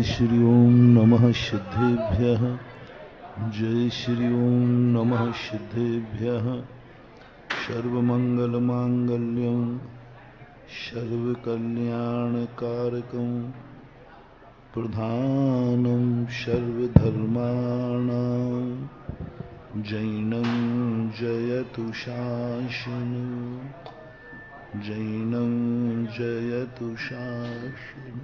श्री ओम नमः सिद्धेभ्यः। जय श्री ओम नमः सिद्धेभ्यः। सर्वमंगलमांगल्यं सर्वकल्याणकारकं प्रधानं सर्वधर्माणां जैनं जयतु शासनं जैनं जयतु शासनं।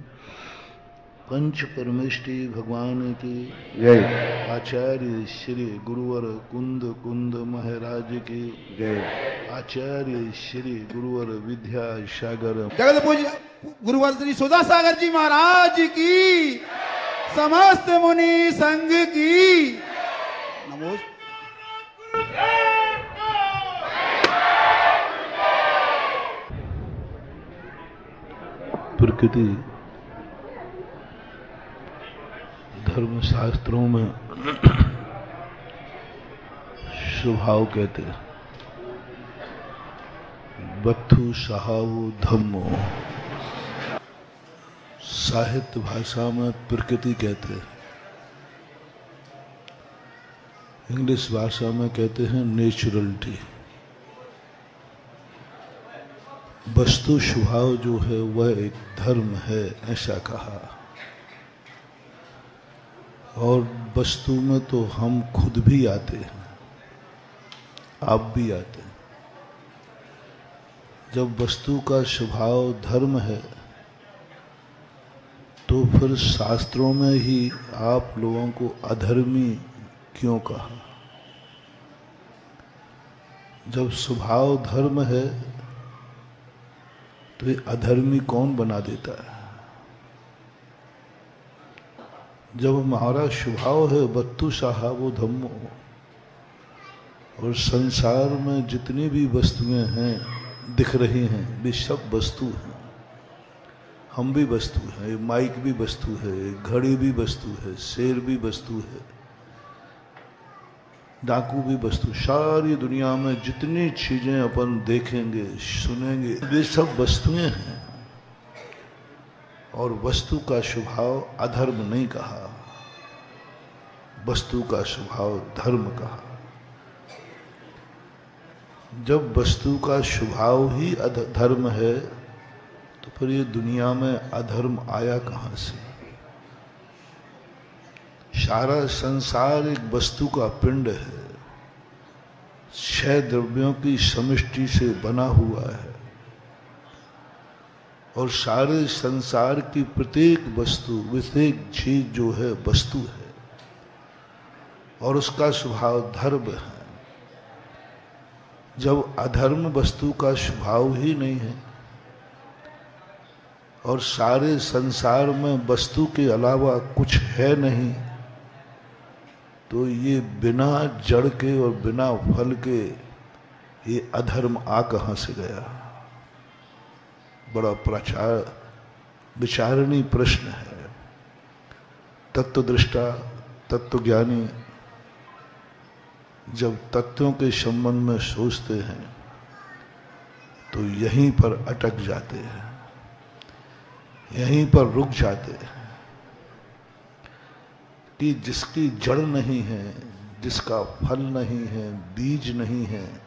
पंच परमेष्टि भगवान की जय। आचार्य श्री गुरुवर कुंद कुंद महाराज की जय। आचार्य श्री गुरुवर विद्या सागर जगत पूज्य गुरुवर श्री सुधा सागर जी महाराज की, समस्त मुनि संघ की नमो। प्रकृति धर्म शास्त्रों में स्वभाव कहते हैं। बत्थु सहावो धम्मो, साहित्य भाषा में प्रकृति कहते हैं। इंग्लिश भाषा में कहते हैं नेचुरलिटी। वस्तु स्वभाव जो है वह एक धर्म है, ऐसा कहा। और वस्तु में तो हम खुद भी आते हैं, आप भी आते हैं। जब वस्तु का स्वभाव धर्म है तो फिर शास्त्रों में ही आप लोगों को अधर्मी क्यों कहा? जब स्वभाव धर्म है तो ये अधर्मी कौन बना देता है? जब हमारा स्वभाव है बत्तु साहावो धम्मो, और संसार में जितनी भी वस्तुएं हैं दिख रही हैं वे सब वस्तु हैं। हम भी वस्तु हैं, माइक भी वस्तु है, घड़ी भी वस्तु है, शेर भी वस्तु है, डाकू भी वस्तु। सारी दुनिया में जितनी चीजें अपन देखेंगे सुनेंगे वे सब वस्तुएं हैं। और वस्तु का स्वभाव अधर्म नहीं कहा, वस्तु का स्वभाव धर्म कहा। जब वस्तु का स्वभाव ही धर्म है तो फिर ये दुनिया में अधर्म आया कहां से? सारा संसार एक वस्तु का पिंड है, 6 द्रव्यों की समष्टि से बना हुआ है। और सारे संसार की प्रत्येक वस्तु, प्रत्येक चीज जो है वस्तु है, और उसका स्वभाव धर्म है। जब अधर्म वस्तु का स्वभाव ही नहीं है और सारे संसार में वस्तु के अलावा कुछ है नहीं, तो ये बिना जड़ के और बिना फल के ये अधर्म आ कहां से गया? बड़ा विचारणीय प्रश्न है। तत्वदृष्टा, तत्वज्ञानी जब तत्वों के संबंध में सोचते हैं तो यहीं पर अटक जाते हैं, यहीं पर रुक जाते हैं कि जिसकी जड़ नहीं है, जिसका फल नहीं है, बीज नहीं है,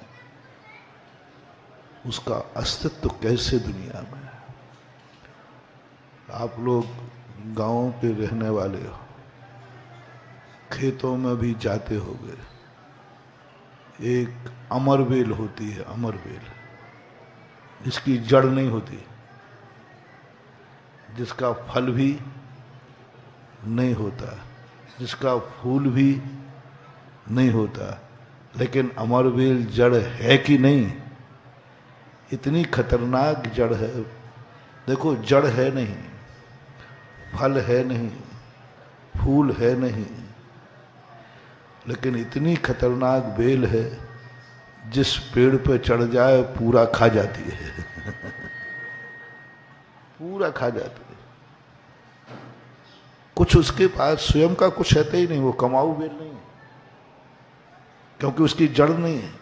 उसका अस्तित्व कैसे दुनिया में? आप लोग गांव के रहने वाले हो, खेतों में भी जाते होंगे। एक अमरबेल होती है, अमरबेल, जिसकी जड़ नहीं होती, जिसका फल भी नहीं होता, जिसका फूल भी नहीं होता, लेकिन अमरबेल जड़ है कि नहीं? इतनी खतरनाक जड़ है। देखो, जड़ है नहीं, फल है नहीं, फूल है नहीं, लेकिन इतनी खतरनाक बेल है जिस पेड़ पे चढ़ जाए पूरा खा जाती है पूरा खा जाती है। कुछ उसके पास स्वयं का कुछ रहता ही नहीं, वो कमाऊ बेल नहीं है, क्योंकि उसकी जड़ नहीं है।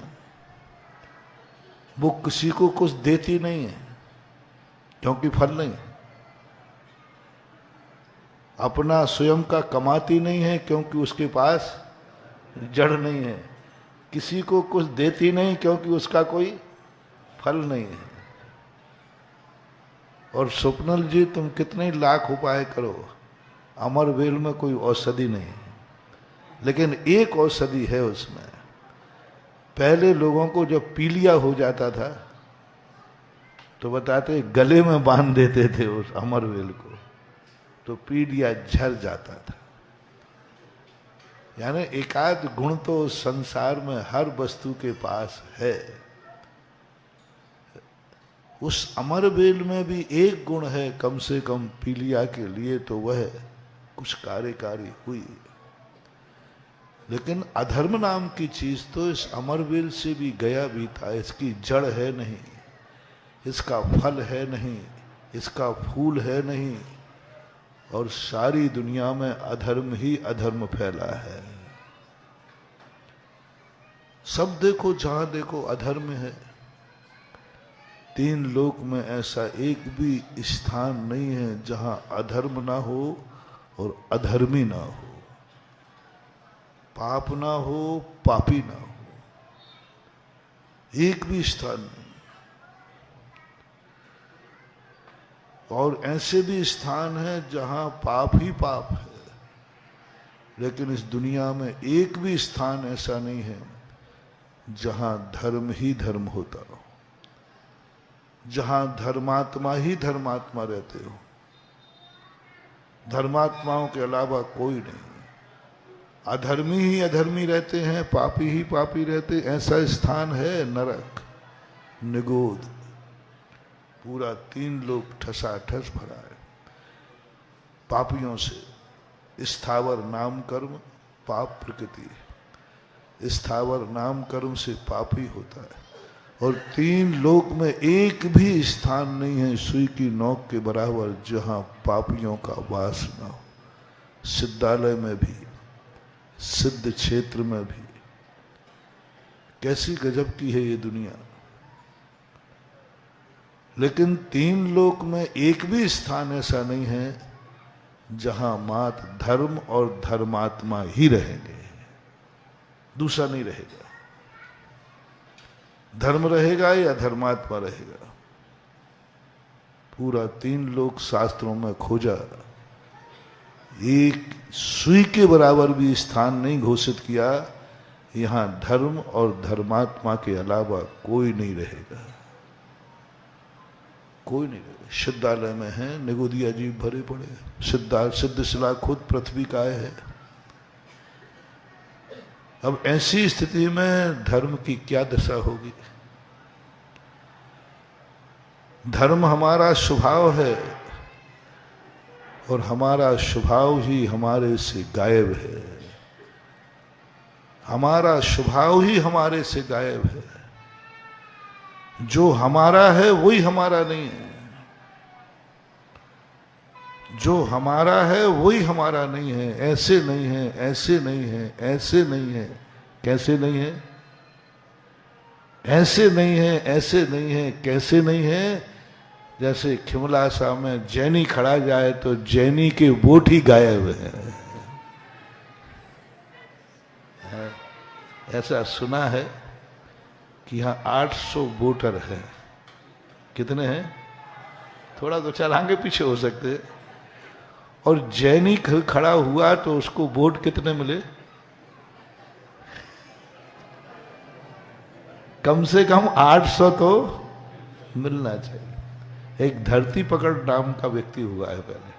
वो किसी को कुछ देती नहीं है, क्योंकि फल नहीं है। अपना स्वयं का कमाती नहीं है क्योंकि उसके पास जड़ नहीं है, किसी को कुछ देती नहीं क्योंकि उसका कोई फल नहीं है। और स्वप्नल जी, तुम कितने लाख उपाय करो, अमरवेल में कोई औषधि नहीं, लेकिन एक औषधि है उसमें। पहले लोगों को जब पीलिया हो जाता था तो बताते गले में बांध देते थे उस अमरवेल को, तो पीलिया झड़ जाता था। यानी एकाध गुण तो संसार में हर वस्तु के पास है। उस अमरवेल में भी एक गुण है कम से कम पीलिया के लिए, तो वह कुछ कार्यकारी हुई। लेकिन अधर्म नाम की चीज तो इस अमरवेल से भी गया भी था। इसकी जड़ है नहीं, इसका फल है नहीं, इसका फूल है नहीं, और सारी दुनिया में अधर्म ही अधर्म फैला है। सब देखो, जहां देखो अधर्म है। तीन लोक में ऐसा एक भी स्थान नहीं है जहां अधर्म ना हो और अधर्मी ना हो, पाप ना हो, पापी ना हो, एक भी स्थान नहीं। और ऐसे भी स्थान है जहां पाप ही पाप है, लेकिन इस दुनिया में एक भी स्थान ऐसा नहीं है जहां धर्म ही धर्म होता हो, जहां धर्मात्मा ही धर्मात्मा रहते हो। धर्मात्माओं के अलावा कोई नहीं, अधर्मी ही अधर्मी रहते हैं, पापी ही पापी रहते। ऐसा स्थान है नरक, निगोद, पूरा तीन लोग ठसाठस भरा है पापियों से। स्थावर नाम कर्म पाप प्रकृति, स्थावर नाम कर्म से पापी होता है। और तीन लोक में एक भी स्थान नहीं है सुई की नोक के बराबर जहां पापियों का वास न हो। सिद्धालय में भी, सिद्ध क्षेत्र में भी। कैसी गजब की है ये दुनिया। लेकिन तीन लोक में एक भी स्थान ऐसा नहीं है जहां मात धर्म और धर्मात्मा ही रहेंगे, दूसरा नहीं रहेगा। धर्म रहेगा या धर्मात्मा रहेगा। पूरा तीन लोक शास्त्रों में खोजा, एक सुई के बराबर भी स्थान नहीं घोषित किया। यहां धर्म और धर्मात्मा के अलावा कोई नहीं रहेगा, कोई नहीं रहेगा। सिद्धालय में है, निगोदिया जी भरे पड़े। सिद्ध शिला खुद पृथ्वी का है। अब ऐसी स्थिति में धर्म की क्या दशा होगी। धर्म हमारा स्वभाव है और हमारा स्वभाव ही हमारे से गायब है। हमारा स्वभाव ही हमारे से गायब है। जो हमारा है वही हमारा नहीं है। जो हमारा है वही हमारा नहीं है। ऐसे नहीं है, ऐसे नहीं है, ऐसे नहीं है। कैसे नहीं है? ऐसे नहीं है, ऐसे नहीं है, कैसे नहीं है। जैसे खिमलासा में जैनी खड़ा जाए तो जैनी के वोट ही गायब है। ऐसा सुना है कि यहाँ 800 वोटर हैं। कितने हैं? थोड़ा दो चार आगे पीछे हो सकते हैं। और जैनी खड़ा हुआ तो उसको वोट कितने मिले? कम से कम 800 तो मिलना चाहिए। एक धरती पकड़ नाम का व्यक्ति हुआ है पहले,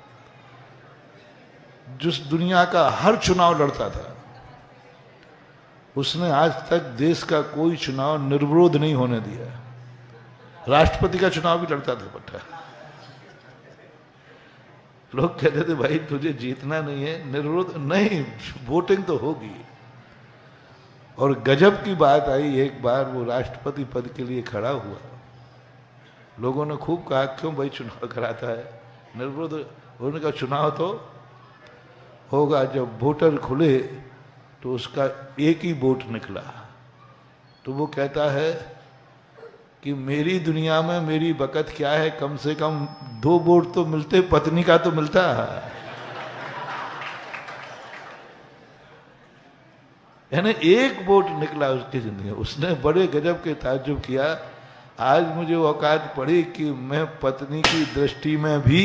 जिस दुनिया का हर चुनाव लड़ता था। उसने आज तक देश का कोई चुनाव निर्विरोध नहीं होने दिया। राष्ट्रपति का चुनाव भी लड़ता था पट्टा। लोग कहते थे भाई तुझे जीतना नहीं है, निर्विरोध नहीं, वोटिंग तो होगी। और गजब की बात आई, एक बार वो राष्ट्रपति पद के लिए खड़ा हुआ। लोगों ने खूब कहा क्यों भाई चुनाव कराता है, निर्विरोध होने का चुनाव तो होगा। जब वोटर खुले तो उसका एक ही वोट निकला। तो वो कहता है कि मेरी दुनिया में मेरी बकत क्या है, कम से कम 2 वोट तो मिलते, पत्नी का तो मिलता है। यानी एक वोट निकला उसकी जिंदगी में। उसने बड़े गजब के ताज्जुब किया, आज मुझे औकात पड़ी कि मैं पत्नी की दृष्टि में भी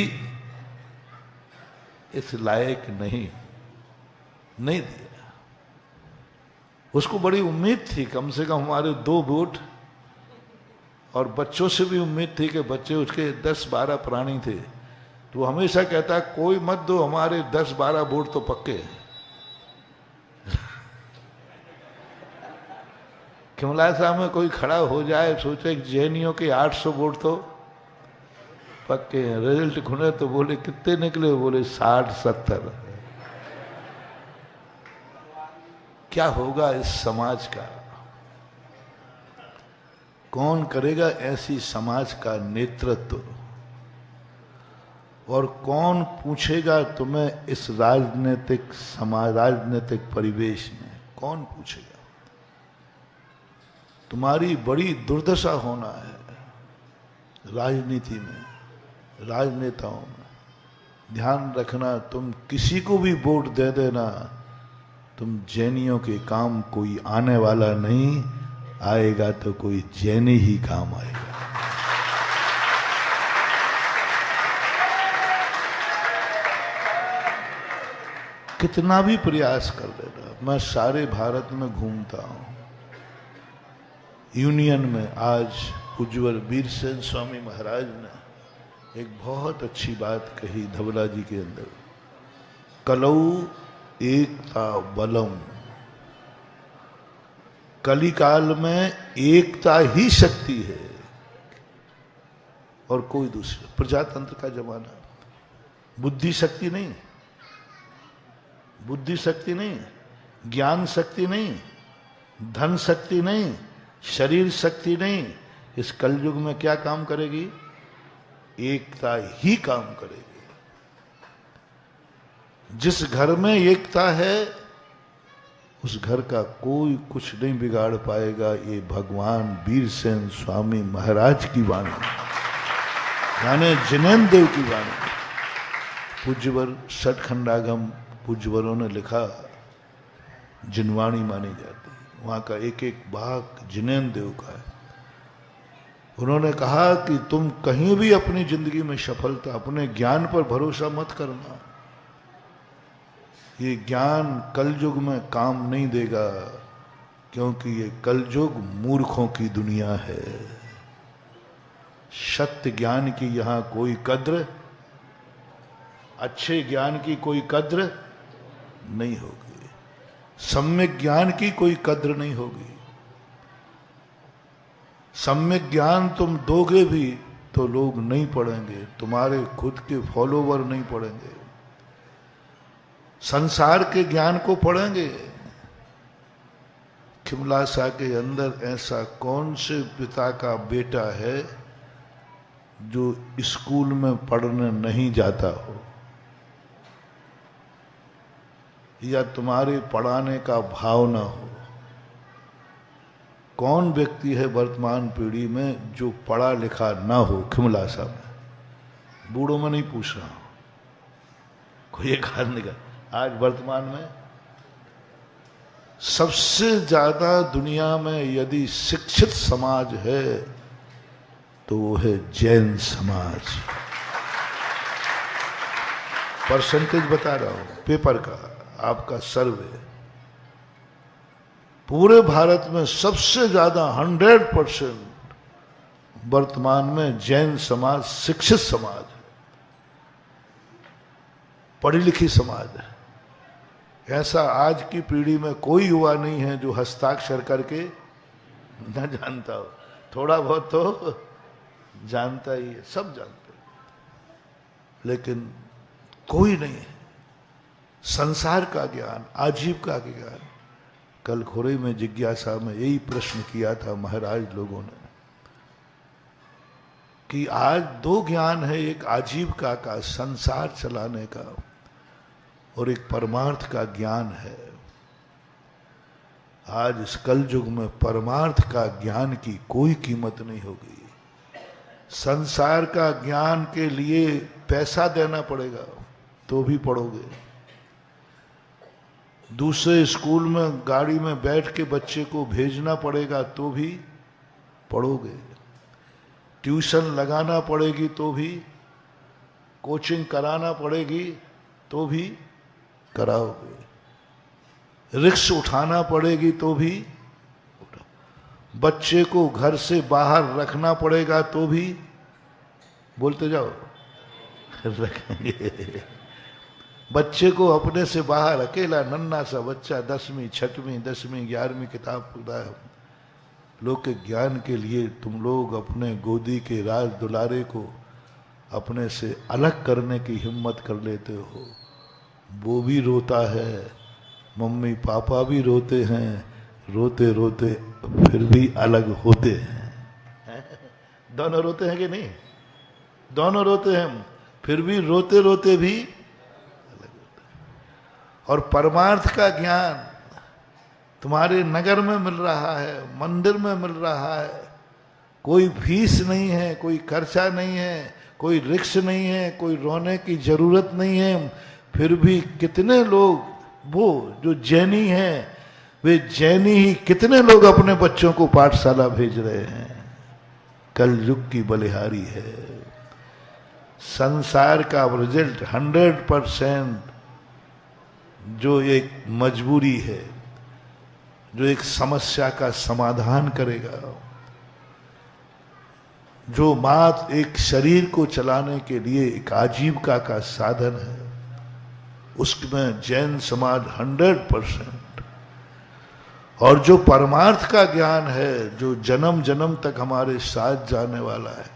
इस लायक नहीं दिया। उसको बड़ी उम्मीद थी कम से कम हमारे 2 वोट, और बच्चों से भी उम्मीद थी कि बच्चे उसके 10-12 प्राणी थे, तो हमेशा कहता कोई मत दो, हमारे 10-12 वोट तो पक्के हैं। किमला साहब में कोई खड़ा हो जाए, सोचे जैनियों के 800 वोट तो पक्के हैं। रिजल्ट खुले तो बोले कितने निकले, बोले 60-70। क्या होगा इस समाज का? कौन करेगा ऐसी समाज का नेतृत्व? और कौन पूछेगा तुम्हें इस राजनीतिक परिवेश में? कौन पूछेगा? तुम्हारी बड़ी दुर्दशा होना है राजनीति में, राजनेताओं में। ध्यान रखना, तुम किसी को भी वोट दे देना, तुम जैनियों के काम कोई आने वाला नहीं, आएगा तो कोई जैनी ही काम आएगा। कितना भी प्रयास कर लेना। मैं सारे भारत में घूमता हूं, यूनियन में आज उज्ज्वल वीरसेन स्वामी महाराज ने एक बहुत अच्छी बात कही धवला जी के अंदर, कलऊ एकता बलम। कलिकाल में एकता ही शक्ति है और कोई दूसरा। प्रजातंत्र का जमाना, बुद्धि शक्ति नहीं, बुद्धि शक्ति नहीं, ज्ञान शक्ति नहीं, धन शक्ति नहीं, शरीर शक्ति नहीं। इस कलयुग में क्या काम करेगी? एकता ही काम करेगी। जिस घर में एकता है उस घर का कोई कुछ नहीं बिगाड़ पाएगा। ये भगवान वीरसेन स्वामी महाराज की वाणी, यानी जिनेन्द्र देव की वाणी। पूज्यवर सठखंडागम पूज्यवरों ने लिखा, जिनवाणी मानी जाती है। वहां का एक एक भाग जिनेन्द्र देव का है। उन्होंने कहा कि तुम कहीं भी अपनी जिंदगी में सफलता, अपने ज्ञान पर भरोसा मत करना। ये ज्ञान कलयुग में काम नहीं देगा, क्योंकि ये कलयुग मूर्खों की दुनिया है। सत्य ज्ञान की यहां कोई कद्र, अच्छे ज्ञान की कोई कद्र नहीं होगी, सम्यक ज्ञान की कोई कद्र नहीं होगी। सम्यक ज्ञान तुम दोगे भी तो लोग नहीं पढ़ेंगे, तुम्हारे खुद के फॉलोवर नहीं पढ़ेंगे, संसार के ज्ञान को पढ़ेंगे। खिमलासा के अंदर ऐसा कौन से पिता का बेटा है जो स्कूल में पढ़ने नहीं जाता हो, या तुम्हारे पढ़ाने का भाव ना हो? कौन व्यक्ति है वर्तमान पीढ़ी में जो पढ़ा लिखा ना हो? खिमलासा में, बूढ़ों में नहीं पूछ रहा हूं, कोई एक आदमी का। आज वर्तमान में सबसे ज्यादा दुनिया में यदि शिक्षित समाज है तो वो है जैन समाज। परसेंटेज बता रहा हूं, पेपर का आपका सर्वे, पूरे भारत में सबसे ज्यादा 100% वर्तमान में जैन समाज शिक्षित समाज है, पढ़ी लिखी समाज है। ऐसा आज की पीढ़ी में कोई युवा नहीं है जो हस्ताक्षर करके न जानता हो। थोड़ा बहुत तो जानता ही है, सब जानते हैं, लेकिन कोई नहीं है संसार का ज्ञान, आजीविका का ज्ञान। कल खोरे में जिज्ञासा में यही प्रश्न किया था महाराज लोगों ने कि आज 2 ज्ञान है, एक आजीविका का संसार चलाने का और एक परमार्थ का ज्ञान है। आज इस कलयुग में परमार्थ का ज्ञान की कोई कीमत नहीं होगी। संसार का ज्ञान के लिए पैसा देना पड़ेगा तो भी पढ़ोगे। दूसरे स्कूल में गाड़ी में बैठ के बच्चे को भेजना पड़ेगा तो भी पढ़ोगे, ट्यूशन लगाना पड़ेगी तो भी, कोचिंग कराना पड़ेगी तो भी कराओगे, रिक्स उठाना पड़ेगी तो भी, बच्चे को घर से बाहर रखना पड़ेगा तो भी, बोलते जाओ, रखेंगे। बच्चे को अपने से बाहर अकेला नन्हा सा बच्चा 10वीं 6वीं 10वीं 11वीं किताब पढ़ा है, लौकिक ज्ञान के लिए तुम लोग अपने गोदी के राज दुलारे को अपने से अलग करने की हिम्मत कर लेते हो। वो भी रोता है, मम्मी पापा भी रोते हैं, रोते रोते फिर भी अलग होते हैं। दोनों रोते हैं कि नहीं? दोनों रोते हैं, फिर भी रोते रोते भी अलग होते हैं। और परमार्थ का ज्ञान तुम्हारे नगर में मिल रहा है, मंदिर में मिल रहा है, कोई फीस नहीं है, कोई खर्चा नहीं है, कोई रिक्स नहीं है, कोई रोने की जरूरत नहीं है। फिर भी कितने लोग, वो जो जैनी हैं, वे जैनी ही कितने लोग अपने बच्चों को पाठशाला भेज रहे हैं। कल युग की बलिहारी है। संसार का रिजल्ट 100% जो एक मजबूरी है, जो एक समस्या का समाधान करेगा, जो मात्र एक शरीर को चलाने के लिए एक आजीविका का साधन है, उसमें जैन समाज 100%। और जो परमार्थ का ज्ञान है, जो जन्म जन्म तक हमारे साथ जाने वाला है,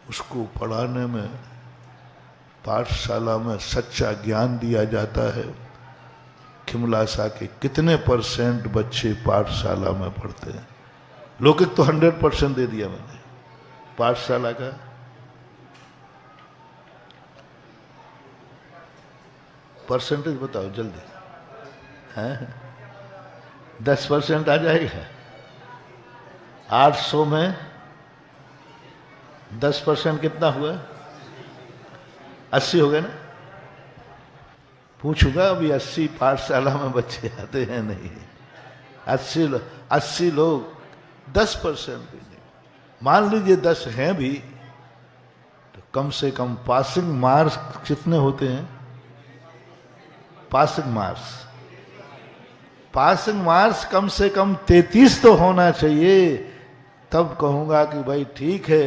उसको पढ़ाने में पाठशाला में सच्चा ज्ञान दिया जाता है। खिमलासा के कितने % बच्चे पाठशाला में पढ़ते हैं? लौकिक तो 100% दे दिया मैंने, पाठशाला का परसेंटेज बताओ जल्दी। हैं 10% आ जाएगा। 800 में 10% कितना हुआ? 80 हो गए ना? पूछूंगा अभी 80 पाठशाला में बच्चे आते हैं नहीं? 80 लोग 10% भी नहीं। मान लीजिए 10 हैं भी, तो कम से कम पासिंग मार्क्स कितने होते हैं? पासिंग मार्क्स कम से कम 33 तो होना चाहिए। तब कहूंगा कि भाई ठीक है,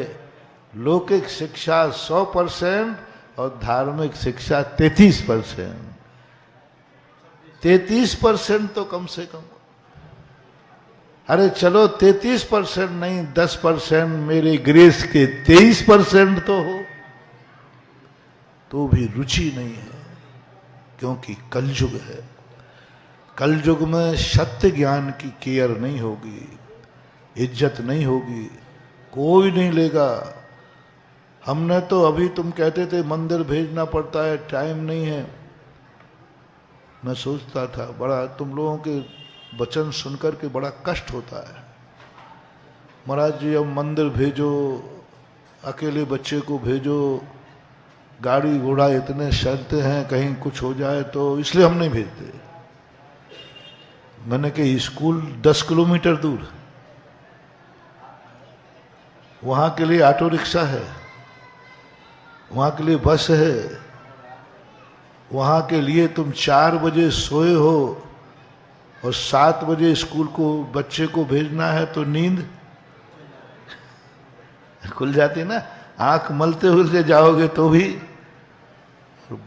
लौकिक शिक्षा 100% और धार्मिक शिक्षा 33%। 33% तो कम से कम। अरे चलो 33% नहीं, 10% मेरे ग्रेस के 23% तो हो, तो भी रुचि नहीं है। क्योंकि कलयुग है। कलयुग में सत्य ज्ञान की केयर नहीं होगी, इज्जत नहीं होगी, कोई नहीं लेगा। हमने तो अभी, तुम कहते थे मंदिर भेजना पड़ता है, टाइम नहीं है। मैं सोचता था बड़ा, तुम लोगों के वचन सुनकर के बड़ा कष्ट होता है। महाराज जी अब मंदिर भेजो, अकेले बच्चे को भेजो, गाड़ी घोड़ा इतने चलते हैं, कहीं कुछ हो जाए तो, इसलिए हम नहीं भेजते। मैंने कहा स्कूल 10 किलोमीटर दूर, वहां के लिए ऑटो रिक्शा है, वहां के लिए बस है, वहां के लिए तुम 4 बजे सोए हो और 7 बजे स्कूल को बच्चे को भेजना है, तो नींद खुल जाती ना। आंख मलते हुए जाओगे तो भी।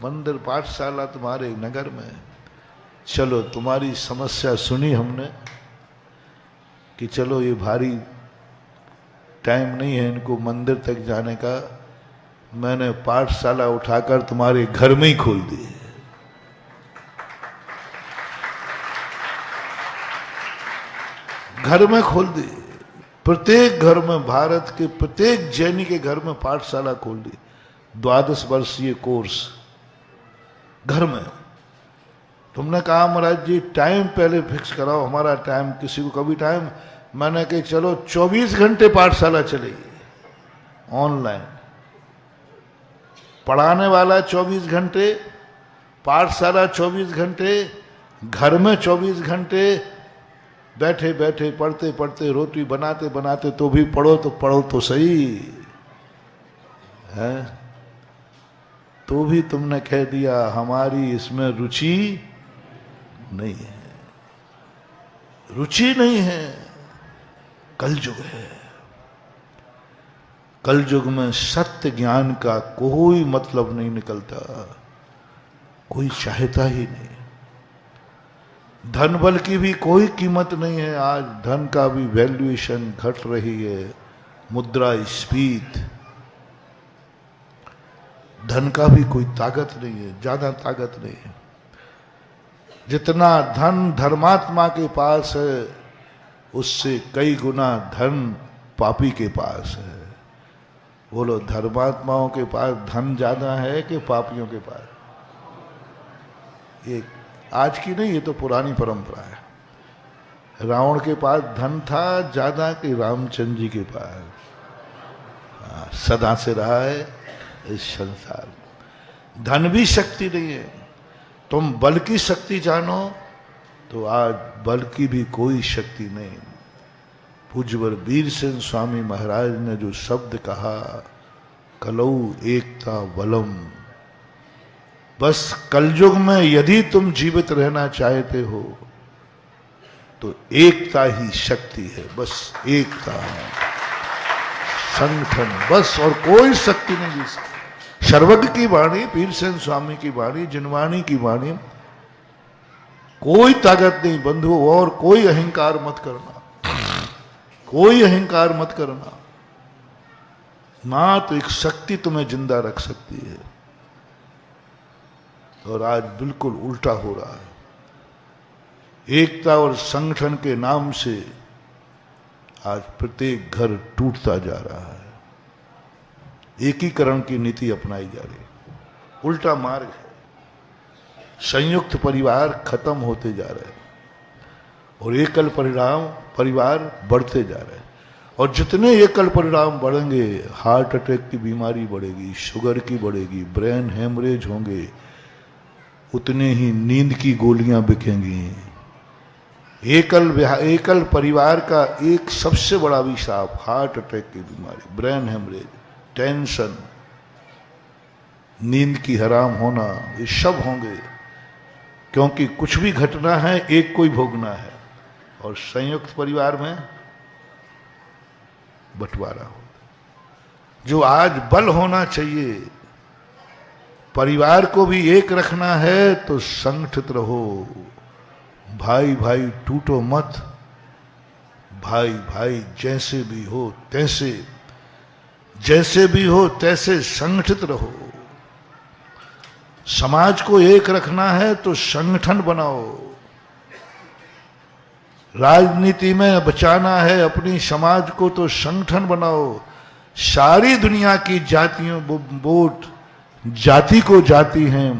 मंदिर पाठशाला तुम्हारे नगर में। चलो तुम्हारी समस्या सुनी हमने कि चलो ये भारी टाइम नहीं है इनको मंदिर तक जाने का। मैंने पाठशाला उठाकर तुम्हारे घर में ही खोल दी। घर में खोल दी। प्रत्येक घर में, भारत के प्रत्येक जैनी के घर में पाठशाला खोल दी। 12 वर्षीय कोर्स घर में। तुमने कहा महाराज जी टाइम पहले फिक्स कराओ, हमारा टाइम, किसी को कभी टाइम। मैंने कहा चलो 24 घंटे पाठशाला चलेगी ऑनलाइन। पढ़ाने वाला 24 घंटे पाठशाला 24 घंटे, घर में 24 घंटे, बैठे बैठे पढ़ते पढ़ते, रोटी बनाते बनाते तो भी पढ़ो तो सही है। तो भी तुमने कह दिया हमारी इसमें रुचि नहीं है, रुचि नहीं है। कलयुग है, कलयुग में सत्य ज्ञान का कोई मतलब नहीं निकलता, कोई चाहता ही नहीं। धन बल की भी कोई कीमत नहीं है। आज धन का भी वैल्यूएशन घट रही है, मुद्रा स्फीत, धन का भी कोई ताकत नहीं है, ज्यादा ताकत नहीं है। जितना धन धर्मात्मा के पास है उससे कई गुना धन पापी के पास है। बोलो, धर्मात्माओं के पास धन ज्यादा है कि पापियों के पास? ये आज की नहीं, ये तो पुरानी परंपरा है। रावण के पास धन था ज्यादा कि रामचंद्र जी के पास? सदा से रहा है इस संसार में। धन भी शक्ति नहीं है। तुम बल की शक्ति जानो तो आज बल की भी कोई शक्ति नहीं। पूज्यवर वीर सिंह स्वामी महाराज ने जो शब्द कहा, कलऊ एकता बलम, बस कलयुग में यदि तुम जीवित रहना चाहते हो तो एकता ही शक्ति है। बस एकता है, संगठन, बस, और कोई शक्ति नहीं जी सकती। सर्वज्ञ की वाणी, वीर सिंह स्वामी की वाणी, जिनवाणी की वाणी, कोई ताकत नहीं बंधु, और कोई अहंकार मत करना, कोई अहंकार मत करना। ना तो एक शक्ति तुम्हें जिंदा रख सकती है, और आज बिल्कुल उल्टा हो रहा है। एकता और संगठन के नाम से आज प्रत्येक घर टूटता जा रहा है। एकीकरण की नीति अपनाई जा रही है, उल्टा मार्ग है। संयुक्त परिवार खत्म होते जा रहे हैं और एकल परिवार बढ़ते जा रहे हैं। और जितने एकल परिणाम बढ़ेंगे, हार्ट अटैक की बीमारी बढ़ेगी, शुगर की बढ़ेगी, ब्रेन हेमरेज होंगे, उतने ही नींद की गोलियां बिकेंगी। एकल परिवार का एक सबसे बड़ा अभिशाप हार्ट अटैक की बीमारी, ब्रेन हेमरेज, टेंशन, नींद की हराम होना, ये सब होंगे। क्योंकि कुछ भी घटना है एक को ही भोगना है, और संयुक्त परिवार में बंटवारा हो। जो आज बल होना चाहिए, परिवार को भी एक रखना है तो संगठित रहो। भाई भाई टूटो मत, भाई भाई जैसे भी हो तैसे, जैसे भी हो तैसे संगठित रहो। समाज को एक रखना है तो संगठन बनाओ। राजनीति में बचाना है अपनी समाज को तो संगठन बनाओ। सारी दुनिया की जातियों वोट जाति को जाती हैं,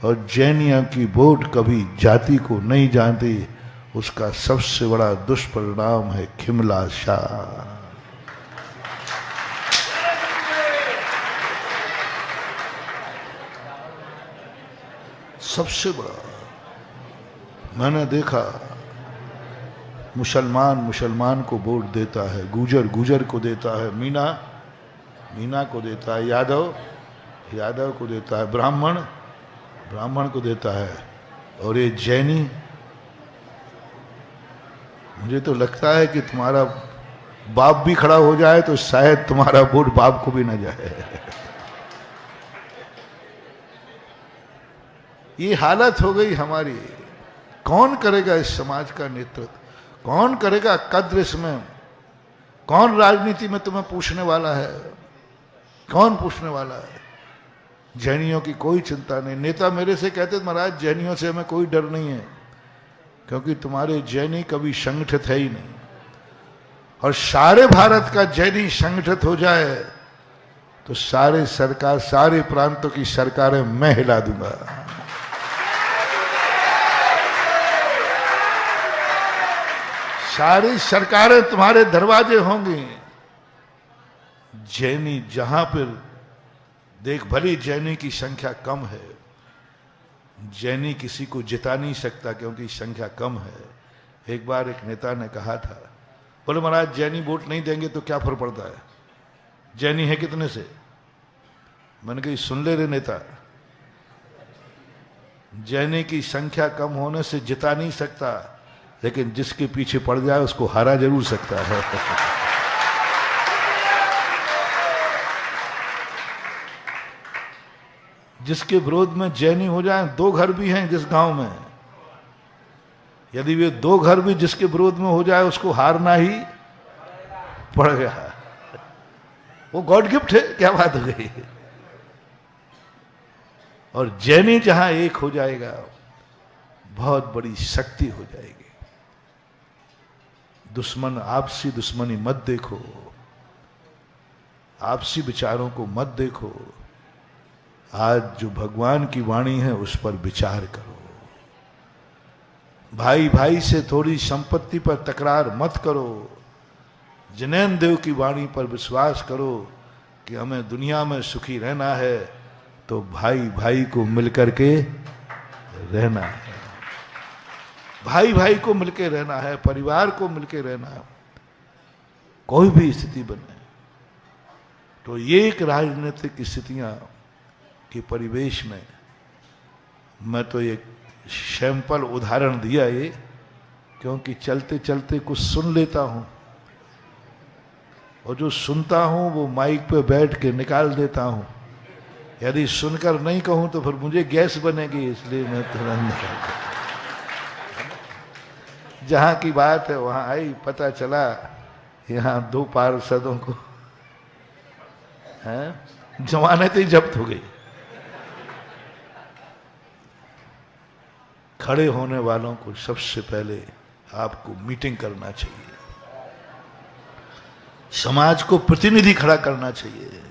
और जैनियों की वोट कभी जाति को नहीं जानती। उसका सबसे बड़ा दुष्परिणाम है खिमलाशा। सबसे बड़ा मैंने देखा, मुसलमान को वोट देता है, गुजर को देता है, मीना को देता है, यादव को देता है, ब्राह्मण को देता है, और ये जैनी। मुझे तो लगता है कि तुम्हारा बाप भी खड़ा हो जाए तो शायद तुम्हारा वोट बाप को भी न जाए। ये हालत हो गई हमारी। कौन करेगा इस समाज का नेतृत्व? कौन करेगा कद्र इसमें? कौन राजनीति में तुम्हें पूछने वाला है? कौन पूछने वाला है? जैनियों की कोई चिंता नहीं। नेता मेरे से कहते महाराज जैनियों से हमें कोई डर नहीं है, क्योंकि तुम्हारे जैनी कभी संगठित है ही नहीं। और सारे भारत का जैनी संगठित हो जाए तो सारे प्रांतों की सरकारें मैं हिला दूंगा। सारी सरकारें तुम्हारे दरवाजे होंगी। जैनी जहां पर देख, भली जैनी की संख्या कम है, जैनी किसी को जिता नहीं सकता क्योंकि संख्या कम है। एक बार एक नेता ने कहा था, बोले महाराज जैनी वोट नहीं देंगे तो क्या फर्क पड़ता है, जैनी है कितने से। मैंने कही सुन ले रे नेता, जैनी की संख्या कम होने से जिता नहीं सकता, लेकिन जिसके पीछे पड़ जाए उसको हरा जरूर सकता है। जिसके विरोध में जैनी हो जाए, 2 घर भी हैं जिस गांव में, यदि वे 2 घर भी जिसके विरोध में हो जाए उसको हारना ही पड़ गया। वो गॉड गिफ्ट है, क्या बात हो गई। और जैनी जहां एक हो जाएगा बहुत बड़ी शक्ति हो जाएगी। दुश्मन आपसी दुश्मनी मत देखो, आपसी विचारों को मत देखो। आज जो भगवान की वाणी है उस पर विचार करो। भाई भाई से थोड़ी संपत्ति पर तकरार मत करो। जैन देव की वाणी पर विश्वास करो कि हमें दुनिया में सुखी रहना है तो भाई भाई को मिलकर के रहना है, भाई भाई को मिलकर रहना है, परिवार को मिलकर रहना है। कोई भी स्थिति बने तो ये एक राजनीतिक स्थितियां के परिवेश में, मैं तो एक सैंपल उदाहरण दिया ये, क्योंकि चलते चलते कुछ सुन लेता हूं और जो सुनता हूं वो माइक पे बैठ के निकाल देता हूं। यदि सुनकर नहीं कहूं तो फिर मुझे गैस बनेगी, इसलिए मैं तुरंत निकालता। जहां की बात है वहां आई, पता चला यहां 2 पार्षदों को जमानत ही जब्त हो गई। खड़े होने वालों को सबसे पहले आपको मीटिंग करना चाहिए, समाज को प्रतिनिधि खड़ा करना चाहिए।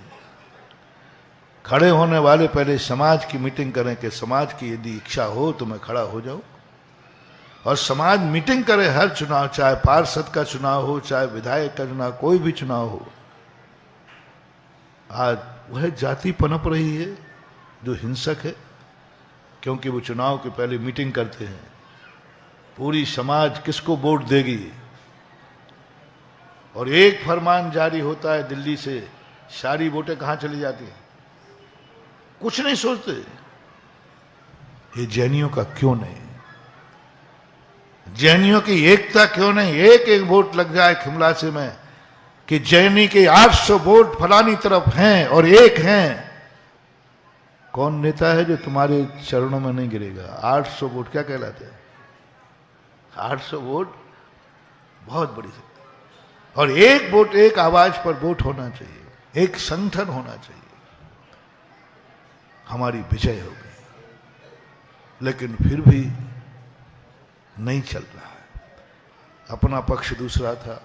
खड़े होने वाले पहले समाज की मीटिंग करें कि समाज की यदि इच्छा हो तो मैं खड़ा हो जाऊं, और समाज मीटिंग करे हर चुनाव, चाहे पार्षद का चुनाव हो, चाहे विधायक का चुनाव, कोई भी चुनाव हो। आज वह जाति पनप रही है जो हिंसक है, क्योंकि वो चुनाव के पहले मीटिंग करते हैं। पूरी समाज किसको वोट देगी, और एक फरमान जारी होता है दिल्ली से, सारी वोटें कहां चली जाती हैं, कुछ नहीं सोचते। ये जैनियों का क्यों नहीं, जैनियों की एकता क्यों नहीं। एक एक वोट लग जाए खिमलासे में कि जैनी के 800 वोट फलानी तरफ हैं और एक हैं। कौन नेता है जो तुम्हारे चरणों में नहीं गिरेगा। 800 वोट क्या कहलाते हैं, 800 वोट बहुत बड़ी शक्ति। और एक वोट, एक आवाज पर वोट होना चाहिए, एक संगठन होना चाहिए। हमारी विजय हो गई, लेकिन फिर भी नहीं चल रहा है। अपना पक्ष दूसरा था।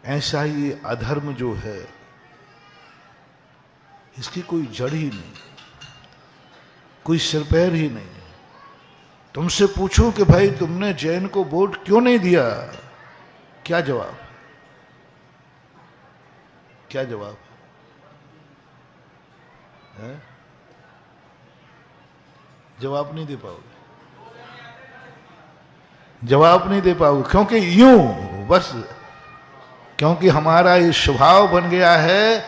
ऐसा ही अधर्म जो है इसकी कोई जड़ ही नहीं, कोई सिर पैर ही नहीं। तुमसे पूछो कि भाई तुमने जैन को वोट क्यों नहीं दिया, क्या जवाब, क्या जवाब है? जवाब नहीं दे पाओगे, जवाब नहीं दे पाओगे। क्योंकि यूं बस, क्योंकि हमारा ये स्वभाव बन गया है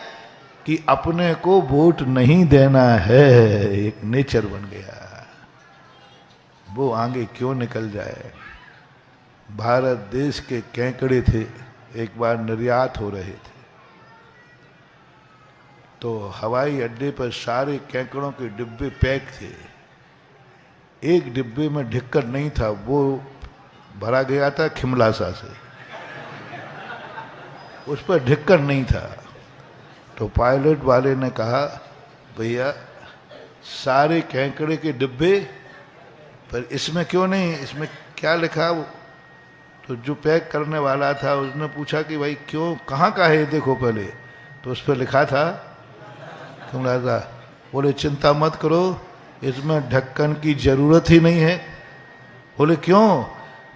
कि अपने को वोट नहीं देना है, एक नेचर बन गया। वो आगे क्यों निकल जाए। भारत देश के केकड़े थे, एक बार निर्यात हो रहे थे, तो हवाई अड्डे पर सारे केकड़ों के डिब्बे पैक थे। एक डिब्बे में ढक्कन नहीं था, वो भरा गया था खिमलासा से, उस पर ढक्कन नहीं था। तो पायलट वाले ने कहा, भैया सारे केकड़े के डिब्बे पर इसमें क्यों नहीं, इसमें क्या लिखा। तो जो पैक करने वाला था उसने पूछा कि भाई क्यों, कहाँ का है ये देखो पहले। तो उस पर लिखा था खिमलासा। बोले चिंता मत करो, इसमें ढक्कन की जरूरत ही नहीं है। बोले क्यों,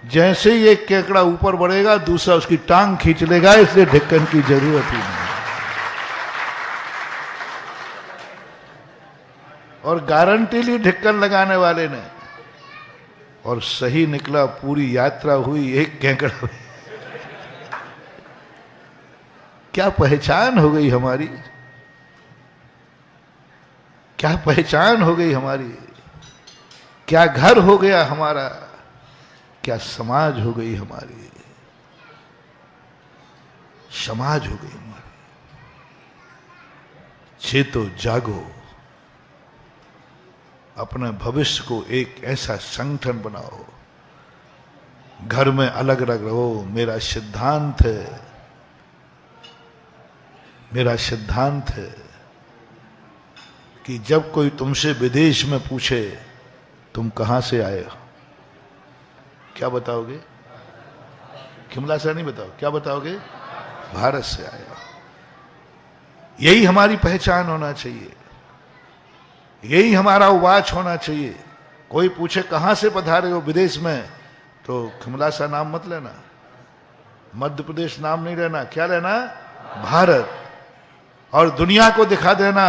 जैसे ही एक केकड़ा ऊपर बढ़ेगा दूसरा उसकी टांग खींच लेगा, इसलिए ढक्कन की जरूरत ही नहीं। और गारंटी ली ढक्कन लगाने वाले ने, और सही निकला, पूरी यात्रा हुई, एक केकड़ा हुई। क्या पहचान हो गई हमारी, क्या पहचान हो गई हमारी, क्या घर हो गया हमारा, क्या समाज हो गई हमारी, समाज हो गई हमारी। चेतो जागो, अपने भविष्य को एक ऐसा संगठन बनाओ, घर में अलग अलग रहो। मेरा सिद्धांत है, मेरा सिद्धांत है कि जब कोई तुमसे विदेश में पूछे तुम कहां से आए हो, क्या बताओगे? शिमला से नहीं बताओ, क्या बताओगे? भारत से आए हो। यही हमारी पहचान होना चाहिए, यही हमारा उवाच होना चाहिए। कोई पूछे कहां से पधारे हो विदेश में, तो शिमला सा नाम मत लेना, मध्य प्रदेश नाम नहीं लेना, क्या लेना? भारत। और दुनिया को दिखा देना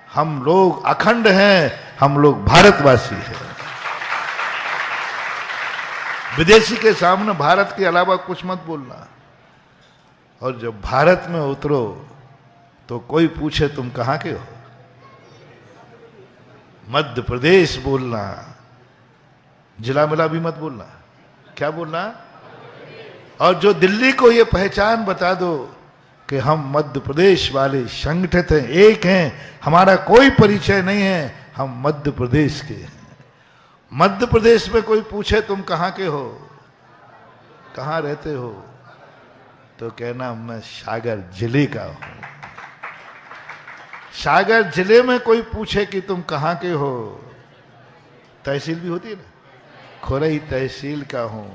हम लोग अखंड हैं, हम लोग भारतवासी हैं। विदेशी के सामने भारत के अलावा कुछ मत बोलना। और जब भारत में उतरो तो कोई पूछे तुम कहां के हो, मध्य प्रदेश बोलना, जिला मिला भी मत बोलना, क्या बोलना? और जो दिल्ली को ये पहचान बता दो कि हम मध्य प्रदेश वाले संगठित हैं, एक हैं, हमारा कोई परिचय नहीं है, हम मध्य प्रदेश के हैं। मध्य प्रदेश में कोई पूछे तुम कहां के हो, कहां रहते हो, तो कहना मैं सागर जिले का हूं। सागर जिले में कोई पूछे कि तुम कहां के हो, तहसील भी होती है ना, खुरई तहसील का हूं।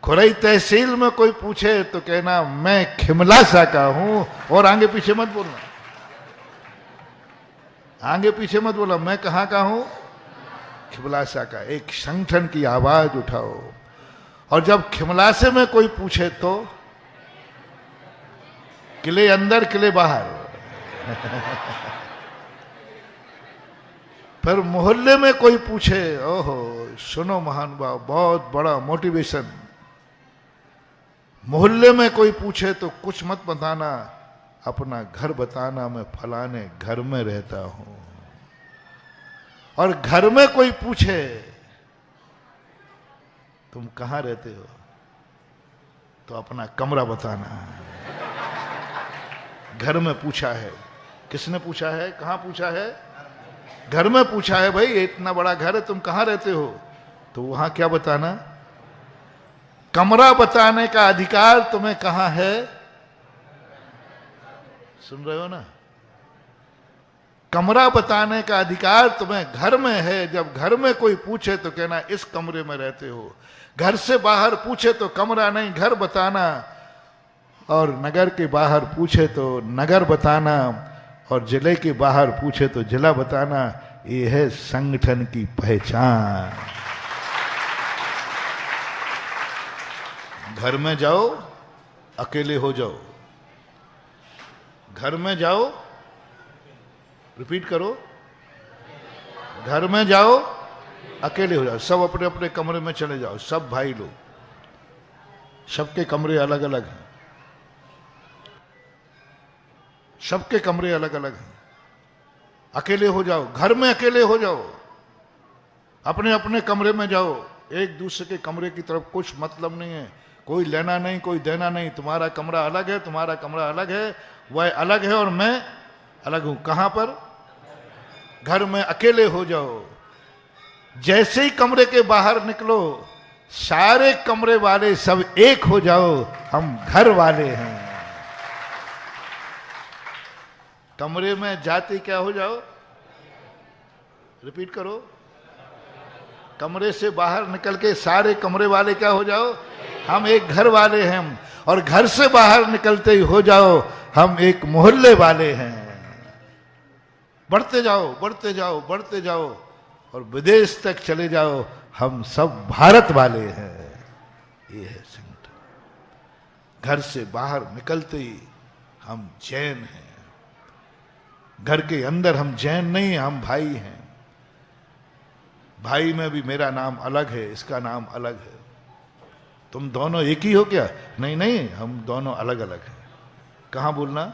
खुरई तहसील में कोई पूछे तो कहना मैं खिमलासा का हूं। और आगे पीछे मत बोलना, आगे पीछे मत बोला, मैं कहां का हूं? खिमलासा का। एक संगठन की आवाज उठाओ। और जब खिमलासे में कोई पूछे तो किले अंदर किले बाहर। फिर मोहल्ले में कोई पूछे, ओहो सुनो महान भाव, बहुत बड़ा मोटिवेशन। मोहल्ले में कोई पूछे तो कुछ मत बताना, अपना घर बताना, मैं फलाने घर में रहता हूं। और घर में कोई पूछे तुम कहां रहते हो, तो अपना कमरा बताना। घर में पूछा है, किसने पूछा है, कहां पूछा है? घर में पूछा है, भाई इतना बड़ा घर है, तुम कहां रहते हो, तो वहां क्या बताना? कमरा बताने का अधिकार तुम्हें कहां है? सुन रहे हो ना? कमरा बताने का अधिकार तुम्हें घर में है। जब घर में कोई पूछे तो कहना इस कमरे में रहते हो। घर से बाहर पूछे तो कमरा नहीं, घर बताना। और नगर के बाहर पूछे तो नगर बताना, और जिले के बाहर पूछे तो जिला बताना। ये है संगठन की पहचान। घर में जाओ, अकेले हो जाओ। घर में जाओ, रिपीट करो, घर में जाओ, अकेले हो जाओ। सब अपने अपने कमरे में चले जाओ, सब भाई लोग, सबके कमरे अलग अलग हैं, सबके कमरे अलग अलग हैं। अकेले हो जाओ, घर में अकेले हो जाओ, अपने अपने कमरे में जाओ। एक दूसरे के कमरे की तरफ कुछ मतलब नहीं है, कोई लेना नहीं, कोई देना नहीं। तुम्हारा कमरा अलग है, तुम्हारा कमरा अलग है, वह अलग है और मैं अलग हूं। कहां पर? घर में अकेले हो जाओ। जैसे ही कमरे के बाहर निकलो, सारे कमरे वाले सब एक हो जाओ, हम घर वाले हैं। कमरे में जाते क्या हो जाओ? रिपीट करो, कमरे से बाहर निकल के सारे कमरे वाले क्या हो जाओ? हम एक घर वाले हैं। और घर से बाहर निकलते ही हो जाओ, हम एक मोहल्ले वाले हैं। बढ़ते जाओ, बढ़ते जाओ, बढ़ते जाओ, और विदेश तक चले जाओ, हम सब भारत वाले हैं। ये है संगठन। घर से बाहर निकलते ही हम जैन हैं, घर के अंदर हम जैन नहीं, हम भाई हैं। भाई में भी मेरा नाम अलग है, इसका नाम अलग है। तुम दोनों एक ही हो क्या? नहीं नहीं, हम दोनों अलग अलग हैं। कहाँ बोलना?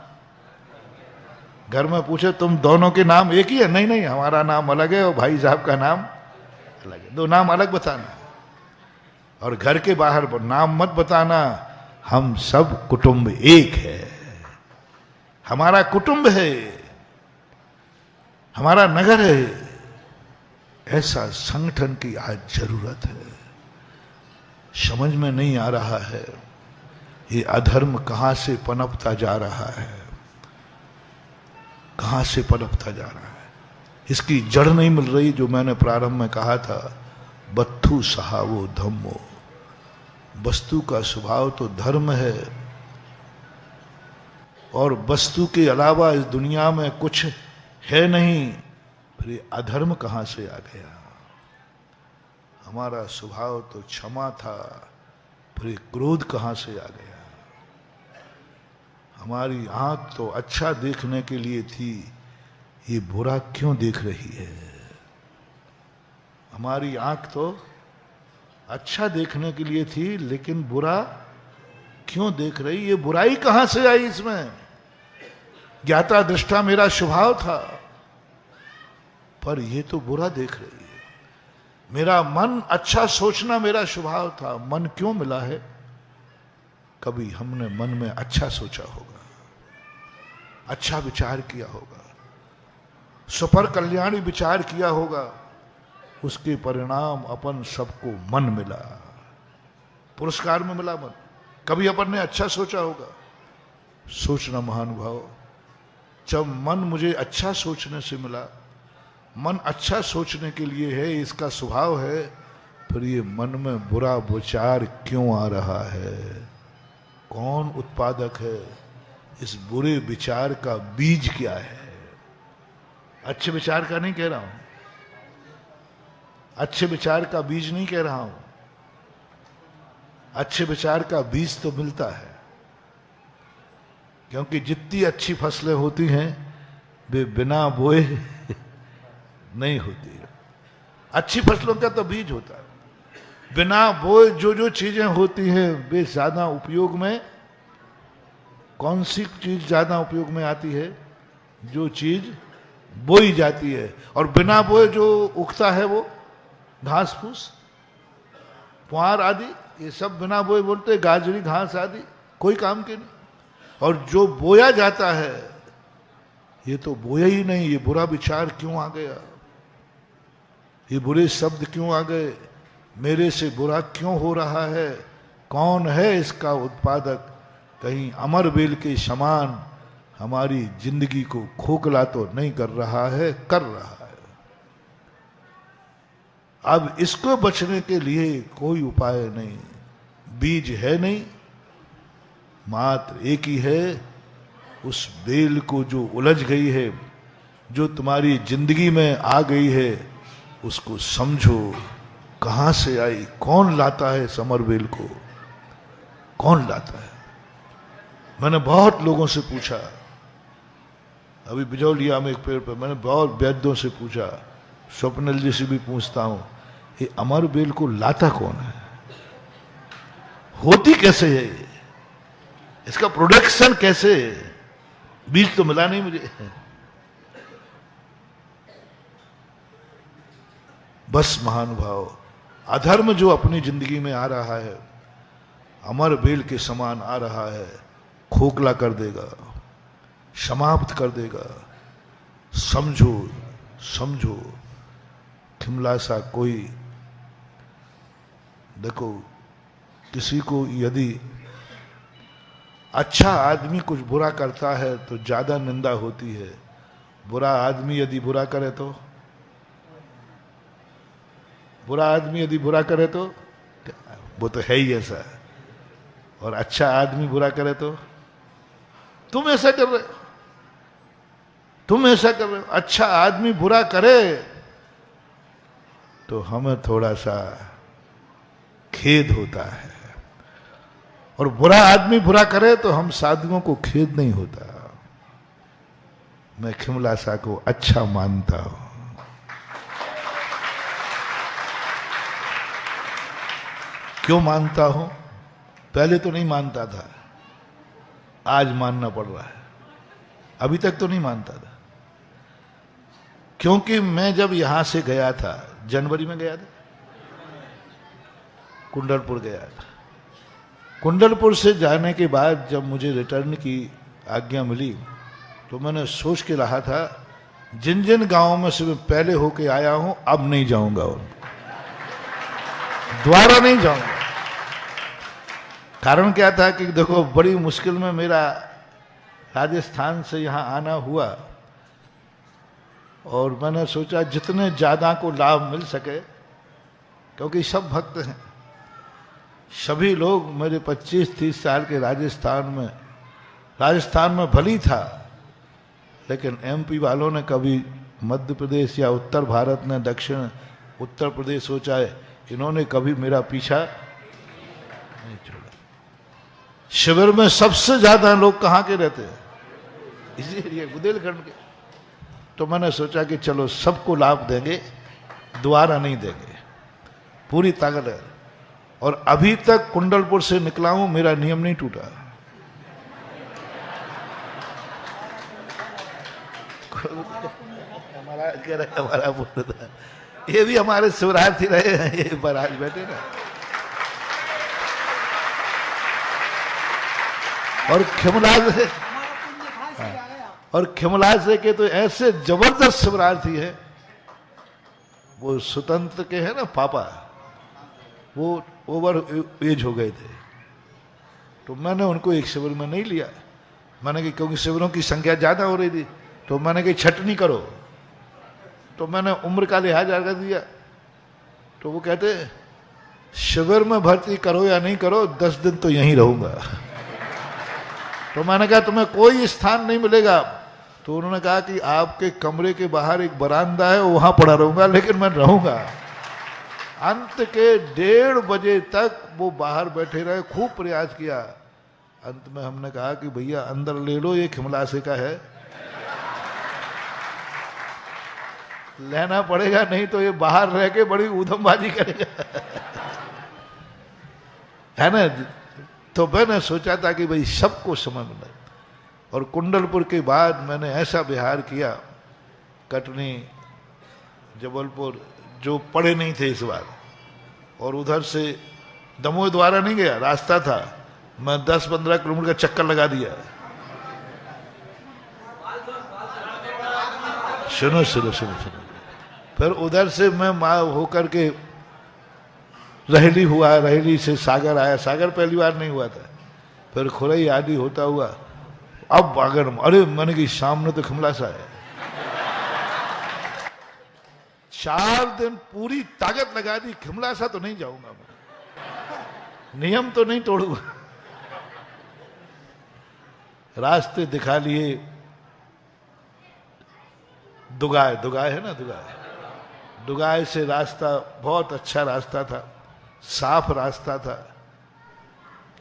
घर में पूछे तुम दोनों के नाम एक ही है? नहीं नहीं, हमारा नाम अलग है और भाई साहब का नाम अलग है। दो नाम अलग बताना। और घर के बाहर नाम मत बताना। हम सब कुटुंब एक है, हमारा कुटुंब है, हमारा नगर है। ऐसा संगठन की आज जरूरत है। समझ में नहीं आ रहा है ये अधर्म कहां से पनपता जा रहा है, कहां से पनपता जा रहा है। इसकी जड़ नहीं मिल रही। जो मैंने प्रारंभ में कहा था, बत्थु सहावो धम्मो, वस्तु का स्वभाव तो धर्म है और वस्तु के अलावा इस दुनिया में कुछ है नहीं। फिर ये अधर्म कहां से आ गया? हमारा स्वभाव तो क्षमा था, फिर ये क्रोध कहां से आ गया? हमारी आंख तो अच्छा देखने के लिए थी, ये बुरा क्यों देख रही है? हमारी आंख तो अच्छा देखने के लिए थी, लेकिन बुरा क्यों देख रही? ये बुराई कहां से आई इसमें? ज्ञाता दृष्टा मेरा स्वभाव था, पर ये तो बुरा देख रही है। मेरा मन अच्छा सोचना मेरा स्वभाव था, मन क्यों मिला है? कभी हमने मन में अच्छा सोचा होगा, अच्छा विचार किया होगा, सुपर कल्याणी विचार किया होगा, उसके परिणाम अपन सबको मन मिला, पुरस्कार में मिला मन। कभी अपन ने अच्छा सोचा होगा। सोचना महानुभाव, जब मन मुझे अच्छा सोचने से मिला, मन अच्छा सोचने के लिए है, इसका स्वभाव है, फिर ये मन में बुरा विचार क्यों आ रहा है? कौन उत्पादक है? इस बुरे विचार का बीज क्या है? अच्छे विचार का नहीं कह रहा हूं, अच्छे विचार का बीज नहीं कह रहा हूं। अच्छे विचार का बीज तो मिलता है, क्योंकि जितनी अच्छी फसलें होती हैं वे बिना बोए नहीं होती। अच्छी फसलों का तो बीज होता है। बिना बोए जो जो चीजें होती हैं वे ज्यादा उपयोग में, कौन सी चीज ज्यादा उपयोग में आती है? जो चीज बोई जाती है। और बिना बोए जो उगता है वो घास फूस, पुआर आदि, ये सब बिना बोए बोलते हैं, गाजरी घास आदि, कोई काम के नहीं। और जो बोया जाता है ये तो बोया ही नहीं। ये बुरा विचार क्यों आ गया? ये बुरे शब्द क्यों आ गए? मेरे से बुरा क्यों हो रहा है? कौन है इसका उत्पादक? कहीं अमरबेल के समान हमारी जिंदगी को खोखला तो नहीं कर रहा है? कर रहा है। अब इसको बचने के लिए कोई उपाय नहीं, बीज है नहीं, मात्र एक ही है। उस बेल को जो उलझ गई है, जो तुम्हारी जिंदगी में आ गई है, उसको समझो। कहां से आई? कौन लाता है समर बेल को? कौन लाता है? मैंने बहुत लोगों से पूछा। अभी बिजौलिया में एक पेड़ पर मैंने बहुत वैद्यों से पूछा, स्वप्निल जी से भी पूछता हूं, ये अमर बेल को लाता कौन है? होती कैसे है? इसका प्रोडक्शन कैसे है? बीज तो मिला नहीं मुझे। बस महानुभाव, अधर्म जो अपनी जिंदगी में आ रहा है, अमर बेल के समान आ रहा है, खोखला कर देगा, समाप्त कर देगा। समझो समझो। खिमला सा कोई, देखो, किसी को यदि अच्छा आदमी कुछ बुरा करता है तो ज्यादा निंदा होती है। बुरा आदमी यदि बुरा करे तो, बुरा आदमी यदि बुरा करे तो वो तो है ही ऐसा। और अच्छा आदमी बुरा करे तो तुम ऐसा कर रहे हो, तुम ऐसा कर रहे हो। अच्छा आदमी बुरा करे तो हमें थोड़ा सा खेद होता है, और बुरा आदमी बुरा करे तो हम साधुओं को खेद नहीं होता। मैं खिमलासा को अच्छा मानता हूं। क्यों मानता हूं? पहले तो नहीं मानता था, आज मानना पड़ रहा है। अभी तक तो नहीं मानता था, क्योंकि मैं जब यहां से गया था, जनवरी में गया था, कुंडलपुर गया था। कुंडलपुर से जाने के बाद जब मुझे रिटर्न की आज्ञा मिली तो मैंने सोच के रहा था, जिन जिन गांवों में से मैं पहले होके आया हूं अब नहीं जाऊंगा, और दोबारा नहीं जाऊंगा। कारण क्या था कि देखो, बड़ी मुश्किल में मेरा राजस्थान से यहां आना हुआ, और मैंने सोचा जितने ज्यादा को लाभ मिल सके, क्योंकि सब भक्त हैं, सभी लोग मेरे 25-30 साल के राजस्थान में भली था, लेकिन एमपी वालों ने कभी मध्य प्रदेश या उत्तर भारत ने दक्षिण उत्तर प्रदेश सोचा है, इन्होंने कभी मेरा पीछा नहीं छोड़ा। शिविर में सबसे ज्यादा लोग कहाँ के रहते हैं? इसी एरिया, बुंदेलखंड के। तो मैंने सोचा कि चलो सबको लाभ देंगे, दोबारा नहीं देंगे, पूरी ताकत है। और अभी तक कुंडलपुर से निकला हूं, मेरा नियम नहीं टूटा। हमारा कह रहा, हमारा पुण्य था, ये भी हमारे शिवरार्थी रहे हैं, ये महाराज बैठे ना। और खिमला से के तो ऐसे जबरदस्त शिवरार्थी है, वो स्वतंत्र के है ना पापा, वो ओवर एज हो गए थे, तो मैंने उनको एक शिविर में नहीं लिया। मैंने कहा क्योंकि शिविरों की संख्या ज्यादा हो रही थी, तो मैंने कहा छटनी करो, तो मैंने उम्र का लिहाज कर दिया। तो वो कहते शिविर में भर्ती करो या नहीं करो, 10 दिन तो यहीं रहूंगा। तो मैंने कहा तुम्हें कोई स्थान नहीं मिलेगा। तो उन्होंने कहा कि आपके कमरे के बाहर एक बरामदा है, वहां पड़ा रहूंगा, लेकिन मैं रहूंगा। अंत के 1:30 बजे तक वो बाहर बैठे रहे, खूब प्रयास किया। अंत में हमने कहा कि भैया अंदर ले लो, ये खिमलासे का है, लेना पड़ेगा, नहीं तो ये बाहर रह के बड़ी ऊधमबाजी करेगा। है ना। तो मैंने सोचा था कि भाई सबको समझ में। और कुंडलपुर के बाद मैंने ऐसा बिहार किया, कटनी, जबलपुर, जो पड़े नहीं थे इस बार, और उधर से दमोह द्वारा नहीं गया, रास्ता था, मैं 10-15 किलोमीटर का चक्कर लगा दिया। सुनो सुनो सुनो सुनो। फिर उधर से मैं माँ होकर के रहेली हुआ, रहेली से सागर आया, सागर पहली बार नहीं हुआ था, फिर खुरई आदि होता हुआ, अब अगर अरे मैंने की सामने तो खिमलासा है। 4 दिन पूरी ताकत लगा दी, खिमलासा तो नहीं जाऊंगा मैं, नियम तो नहीं तोड़ूंगा। रास्ते दिखा लिए, दुगाय, दुगाय है ना, दुगाय से रास्ता बहुत अच्छा रास्ता था, साफ रास्ता था।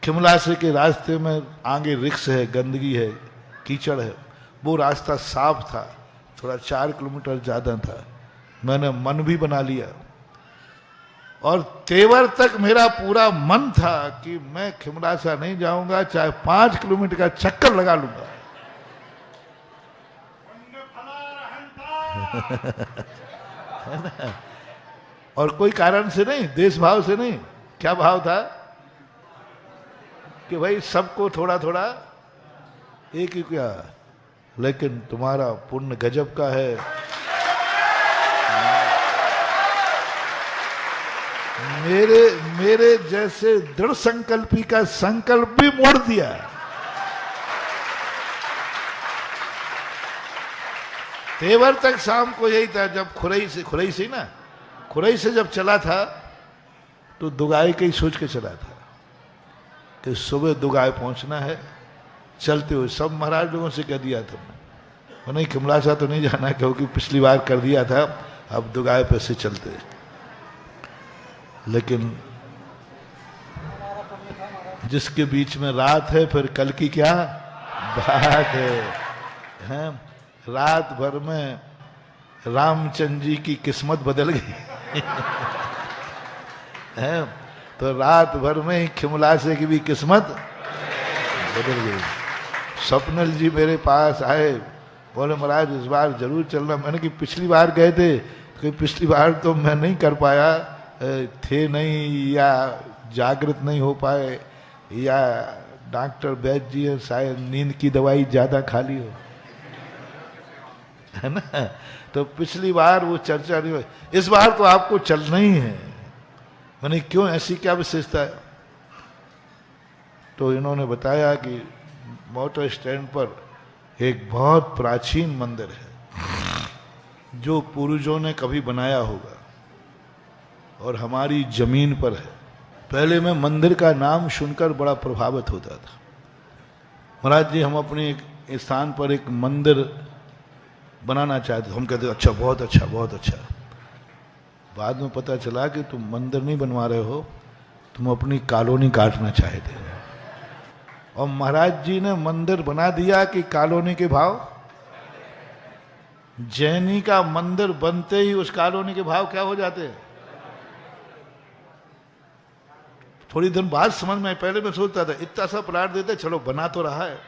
खिमलासे के रास्ते में आगे रिक्स है, गंदगी है, कीचड़ है, वो रास्ता साफ था, थोड़ा 4 किलोमीटर ज्यादा था। मैंने मन भी बना लिया, और तेवर तक मेरा पूरा मन था कि मैं खिमलासा नहीं जाऊंगा, चाहे 5 किलोमीटर का चक्कर लगा लूंगा। है ना। और कोई कारण से नहीं, देश भाव से नहीं। क्या भाव था कि भाई सबको थोड़ा थोड़ा, एक ही क्या, लेकिन तुम्हारा पुण्य गजब का है। मेरे जैसे दृढ़ संकल्पी का संकल्प भी मोड़ दिया। तेवर तक शाम को यही था, जब खुरई से जब चला था तो दुगाई के ही सोच के चला था कि सुबह दुगाई पहुंचना है। चलते हुए सब महाराज लोगों से कह दिया था, नहीं खिमलासा तो नहीं जाना, क्योंकि पिछली बार कर दिया था, अब दुगाई पे से चलते। लेकिन जिसके बीच में रात है, फिर कल की क्या बात है। रात भर में रामचंद्र जी की किस्मत बदल गई। है तो रात भर में ही खिमलासे की भी किस्मत बदल गई। स्वप्निल जी मेरे पास आए, बोले महाराज इस बार जरूर चलना। मैंने कि पिछली बार गए थे, कि पिछली बार तो मैं नहीं कर पाया, थे नहीं या जागृत नहीं हो पाए, या डॉक्टर वैद्य जी शायद नींद की दवाई ज्यादा खा ली हो, है ना। तो पिछली बार वो चर्चा नहीं हुई, इस बार तो आपको चलना ही है। मैंने क्यों, ऐसी क्या विशेषता है? तो इन्होंने बताया कि मोटर स्टैंड पर एक बहुत प्राचीन मंदिर है जो पूर्वजों ने कभी बनाया होगा और हमारी जमीन पर है। पहले मैं मंदिर का नाम सुनकर बड़ा प्रभावित होता था। महाराज जी हम अपने एक स्थान पर एक मंदिर बनाना चाहते थे। हम कहते अच्छा, बहुत अच्छा, बहुत अच्छा। बाद में पता चला कि तुम मंदिर नहीं बनवा रहे हो, तुम अपनी कॉलोनी काटना चाहते हो। और महाराज जी ने मंदिर बना दिया कि कॉलोनी के भाव। जैनी का मंदिर बनते ही उस कॉलोनी के भाव क्या हो जाते हैं? थोड़ी दिन बाद समझ में, पहले मैं सोचता था इतना सा प्लाट देते, चलो बना तो रहा है,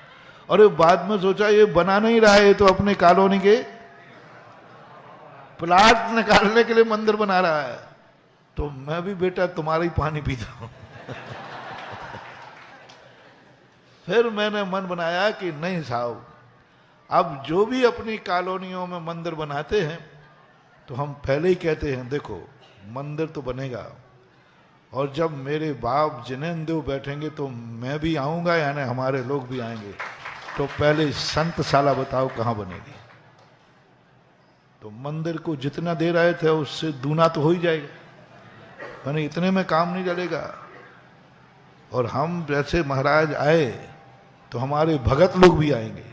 और बाद में सोचा ये बना नहीं रहा है, तो अपने कॉलोनी के प्लाट निकालने के लिए मंदिर बना रहा है। तो मैं भी बेटा तुम्हारा ही पानी पीता हूं। फिर मैंने मन बनाया कि नहीं साहब, अब जो भी अपनी कॉलोनियों में मंदिर बनाते हैं तो हम पहले ही कहते हैं देखो मंदिर तो बनेगा, और जब मेरे बाप जिनेंद्र बैठेंगे तो मैं भी आऊंगा, यानी हमारे लोग भी आएंगे, तो पहले संतशाला बताओ कहाँ बनेगी। तो मंदिर को जितना दे रहे थे उससे दूना तो हो ही जाएगा, यानी इतने में काम नहीं चलेगा। और हम जैसे महाराज आए तो हमारे भगत लोग भी आएंगे,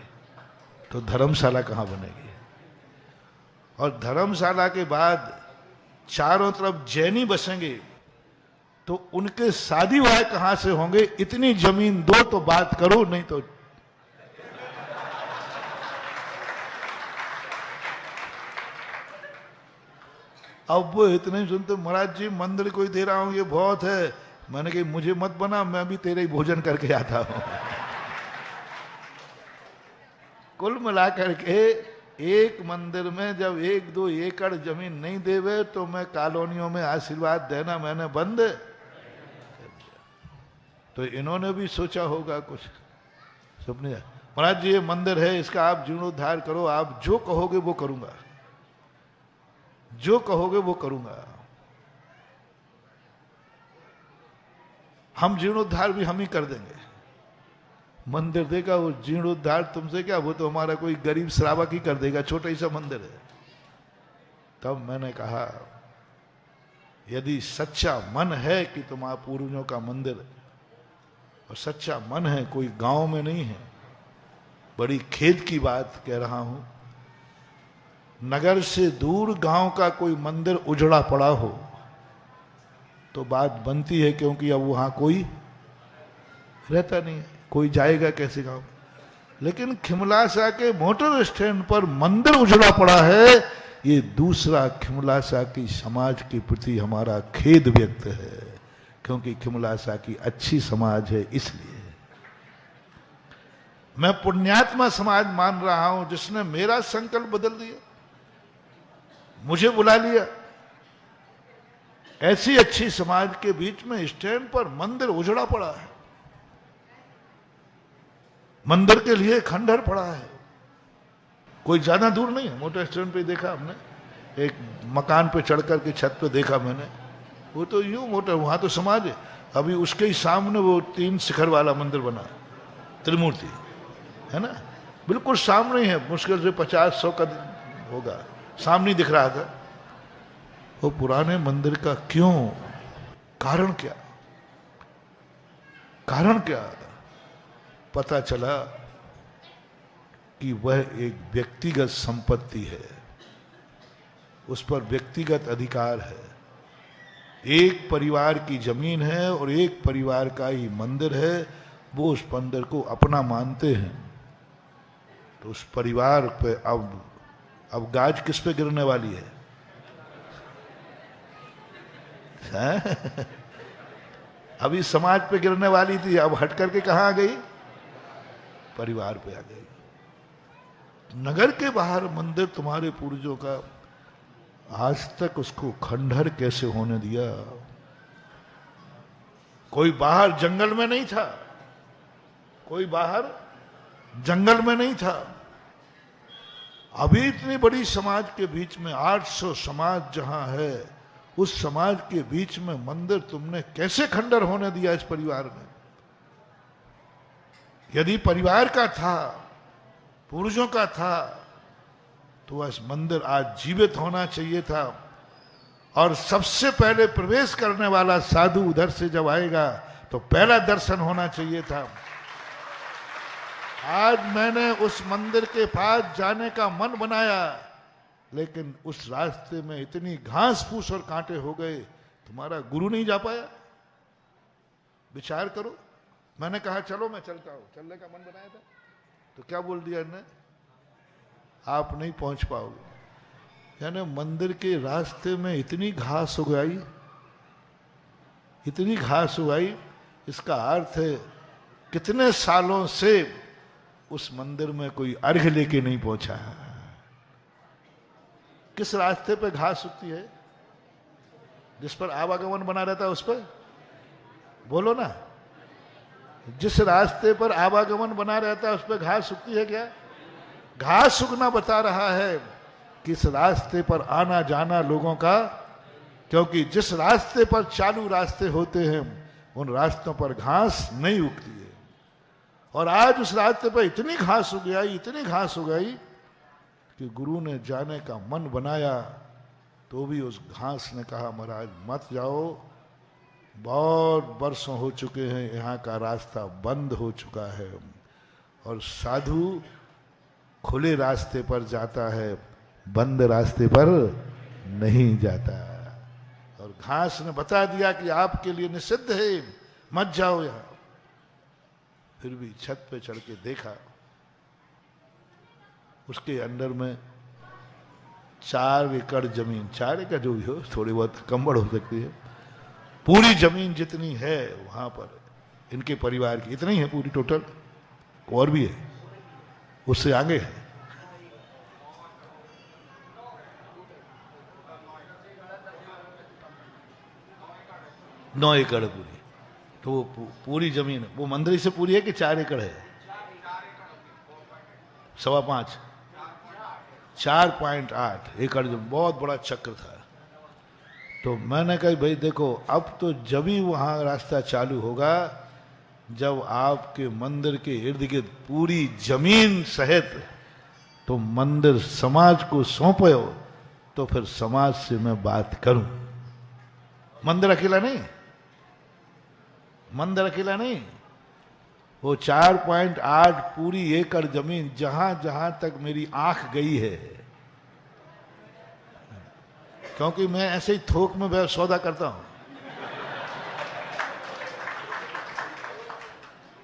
तो धर्मशाला कहाँ बनेगी? और धर्मशाला के बाद चारों तरफ जैनी बसेंगे, तो उनके शादी विवाह कहां से होंगे? इतनी जमीन दो तो बात करो, नहीं तो अब वो इतने ही सुनते, महाराज जी मंदिर कोई दे रहा हूं, ये बहुत है। मैंने कहा मुझे मत बना, मैं भी तेरे ही भोजन करके आता हूं। कुल मिलाकर के एक मंदिर में जब 1-2 एकड़ जमीन नहीं देवे तो मैं कॉलोनियों में आशीर्वाद देना मैंने बंद। तो इन्होंने भी सोचा होगा कुछ सपने, महाराज जी ये मंदिर है, इसका आप जीर्णोद्धार करो, आप जो कहोगे वो करूंगा, जो कहोगे वो करूंगा। हम जीर्णोद्धार भी हम ही कर देंगे। मंदिर देगा वो जीर्णोद्धार तुमसे क्या, वो तो हमारा कोई गरीब श्रावक ही कर देगा, छोटा ही सा मंदिर है। तब मैंने कहा यदि सच्चा मन है कि तुम्हारा पूर्वजों का मंदिर, और सच्चा मन है, कोई गांव में नहीं है, बड़ी खेद की बात कह रहा हूं, नगर से दूर गांव का कोई मंदिर उजड़ा पड़ा हो तो बात बनती है, क्योंकि अब वहां कोई रहता नहीं है, कोई जाएगा कैसे गांव। लेकिन खिमलासा के मोटर स्टैंड पर मंदिर उजड़ा पड़ा है, ये दूसरा खिमलासा की समाज के प्रति हमारा खेद व्यक्त है, क्योंकि खिमलासा की अच्छी समाज है। इसलिए मैं पुण्यात्मा समाज मान रहा हूं जिसने मेरा संकल्प बदल दिया, मुझे बुला लिया। ऐसी अच्छी समाज के बीच में स्टैंड पर मंदिर उजड़ा पड़ा है, मंदिर के लिए खंडहर पड़ा है, कोई ज्यादा दूर नहीं है। मोटर स्टैंड पे देखा हमने, एक मकान पे चढ़कर के छत पे देखा मैंने, वो तो यूं मोटर, वहां तो समाज है। अभी उसके ही सामने वो 3 शिखर वाला मंदिर बना, त्रिमूर्ति है ना, बिल्कुल सामने ही है, मुश्किल से 50-100 कदम होगा, सामने दिख रहा था। वो पुराने मंदिर का क्यों, कारण क्या, कारण क्या? पता चला कि वह एक व्यक्तिगत संपत्ति है, उस पर व्यक्तिगत अधिकार है। एक परिवार की जमीन है और एक परिवार का ही मंदिर है, वो उस मंदिर को अपना मानते हैं। तो उस परिवार पे अब गाज किस पे गिरने वाली है? अभी समाज पे गिरने वाली थी, अब हट करके कहां आ गई? परिवार पे आ गई। नगर के बाहर मंदिर तुम्हारे पूर्वजों का, आज तक उसको खंडहर कैसे होने दिया? कोई बाहर जंगल में नहीं था, कोई बाहर जंगल में नहीं था। अभी इतनी बड़ी समाज के बीच में 800 समाज जहां है, उस समाज के बीच में मंदिर तुमने कैसे खंडर होने दिया इस परिवार ने? यदि परिवार का था, पूर्वजों का था, तो वह मंदिर आज जीवित होना चाहिए था। और सबसे पहले प्रवेश करने वाला साधु उधर से जब आएगा तो पहला दर्शन होना चाहिए था। आज मैंने उस मंदिर के पास जाने का मन बनाया, लेकिन उस रास्ते में इतनी घास फूस और कांटे हो गए, तुम्हारा गुरु नहीं जा पाया। विचार करो। मैंने कहा चलो मैं चलता हूं, चलने का मन बनाया था, तो क्या बोल दिया इन्होंने? आप नहीं पहुंच पाओगे। यानी मंदिर के रास्ते में इतनी घास उगाई, इतनी घास उगाई, इसका अर्थ है कितने सालों से उस मंदिर में कोई अर्घ लेके नहीं पहुंचा। किस रास्ते पे घास उगती है? जिस पर आवागमन बना रहता है उस पर? बोलो ना। जिस रास्ते पर आवागमन बना रहता है उस पर घास उगती है क्या? घास उगना बता रहा है कि इस रास्ते पर आना जाना लोगों का, क्योंकि जिस रास्ते पर चालू रास्ते होते हैं उन रास्तों पर घास नहीं उगती है। और आज उस रास्ते पर इतनी घास उग आई, इतनी घास उग गई कि गुरु ने जाने का मन बनाया, तो भी उस घास ने कहा महाराज मत जाओ, बहुत बरसों हो चुके हैं, यहाँ का रास्ता बंद हो चुका है। और साधु खुले रास्ते पर जाता है, बंद रास्ते पर नहीं जाता। और घास ने बता दिया कि आपके लिए निषिद्ध है, मत जाओ यहां। फिर भी छत पे चढ़ के देखा, उसके अंदर में 4 एकड़ जमीन, 4 एकड़ जो भी हो, थोड़ी बहुत कम बढ़ हो सकती है, पूरी जमीन जितनी है वहां पर इनके परिवार की, इतनी है पूरी टोटल, और भी है, उससे आगे है। नौ एकड़ पूरी, तो वो पूरी जमीन, वो मंदिर से पूरी है कि 4 एकड़ है? 5.25, 4.8 एकड़, जो बहुत बड़ा चक्र था। तो मैंने कहा भाई देखो, अब तो जब ही वहां रास्ता चालू होगा जब आपके मंदिर के इर्द गिर्द पूरी जमीन सहित तो मंदिर समाज को सौंपे हो, तो फिर समाज से मैं बात करूं। मंदिर अकेला नहीं, मंदिर अकेला नहीं, वो 4.8 पूरी एकड़ जमीन, जहां जहां तक मेरी आंख गई है, क्योंकि मैं ऐसे ही थोक में सौदा करता हूं।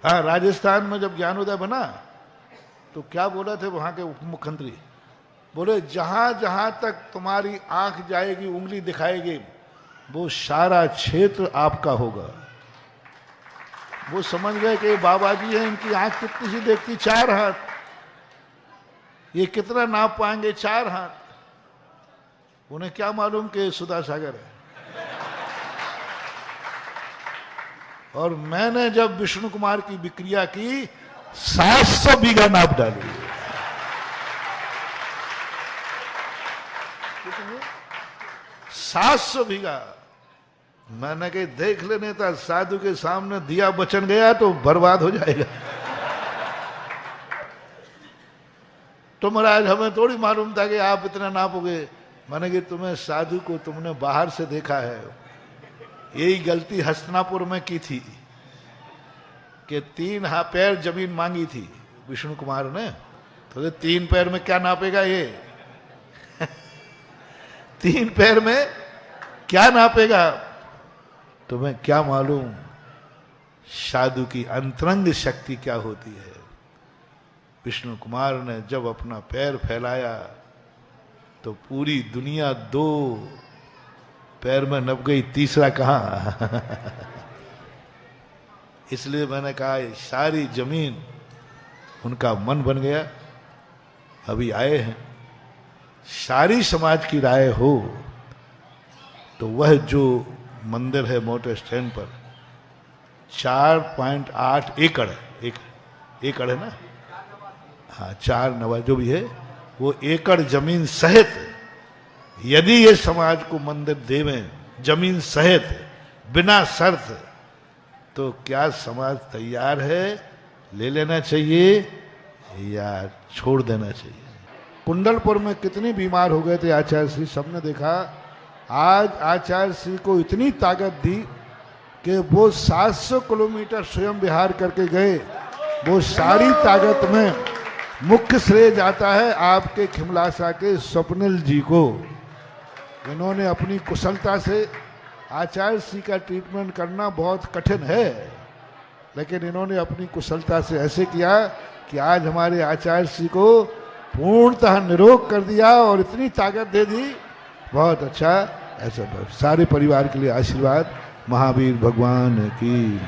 हाँ, राजस्थान में जब ज्ञानोदय बना तो क्या बोला थे वहां के उप मुख्यमंत्री? बोले जहां जहां तक तुम्हारी आंख जाएगी, उंगली दिखाएगी, वो सारा क्षेत्र आपका होगा। वो समझ गए कि बाबा जी हैं, इनकी आंख कितनी सी देखती, 4 हाथ, ये कितना नाप पाएंगे? 4 हाथ। उन्हें क्या मालूम कि सुधा सागर है। और मैंने जब विष्णु कुमार की विक्रिया की, 700 बीघा नाप डाली। 700 बीघा। मैंने कहा देख लेने था, साधु के सामने दिया बचन गया तो बर्बाद हो जाएगा। तो महाराज हमें थोड़ी मालूम था कि आप इतना नापोगे। मैंने कहा तुम्हें साधु को तुमने बाहर से देखा है, यही गलती हस्तिनापुर में की थी कि 3 पैर जमीन मांगी थी विष्णु कुमार ने, तो 3 पैर में क्या नापेगा ये? 3 पैर में क्या नापेगा? तुम्हें क्या मालूम साधु की अंतरंग शक्ति क्या होती है। विष्णु कुमार ने जब अपना पैर फैलाया तो पूरी दुनिया 2 पैर में नप गई, तीसरा कहां? इसलिए मैंने कहा ये सारी जमीन उनका मन बन गया। अभी आए हैं, सारी समाज की राय हो तो वह जो मंदिर है मोटर स्टैंड पर 4.8 एकड़ है, एकड़ है ना, हाँ 4 जो भी है, वो एकड़ जमीन सहित यदि ये समाज को मंदिर देवें जमीन सहित बिना शर्त, तो क्या समाज तैयार है? ले लेना चाहिए या छोड़ देना चाहिए? कुंडलपुर में कितने बीमार हो गए थे आचार्य श्री, सबने देखा। आज आचार्य श्री को इतनी ताकत दी कि वो 700 किलोमीटर स्वयं विहार करके गए। वो सारी ताकत में मुख्य श्रेय जाता है आपके खिमलासा के स्वप्निल जी को। इन्होंने अपनी कुशलता से, आचार्य श्री का ट्रीटमेंट करना बहुत कठिन है, लेकिन इन्होंने अपनी कुशलता से ऐसे किया कि आज हमारे आचार्य श्री को पूर्णतः निरोग कर दिया और इतनी ताकत दे दी। बहुत अच्छा। ऐसा सारे परिवार के लिए आशीर्वाद। महावीर भगवान की।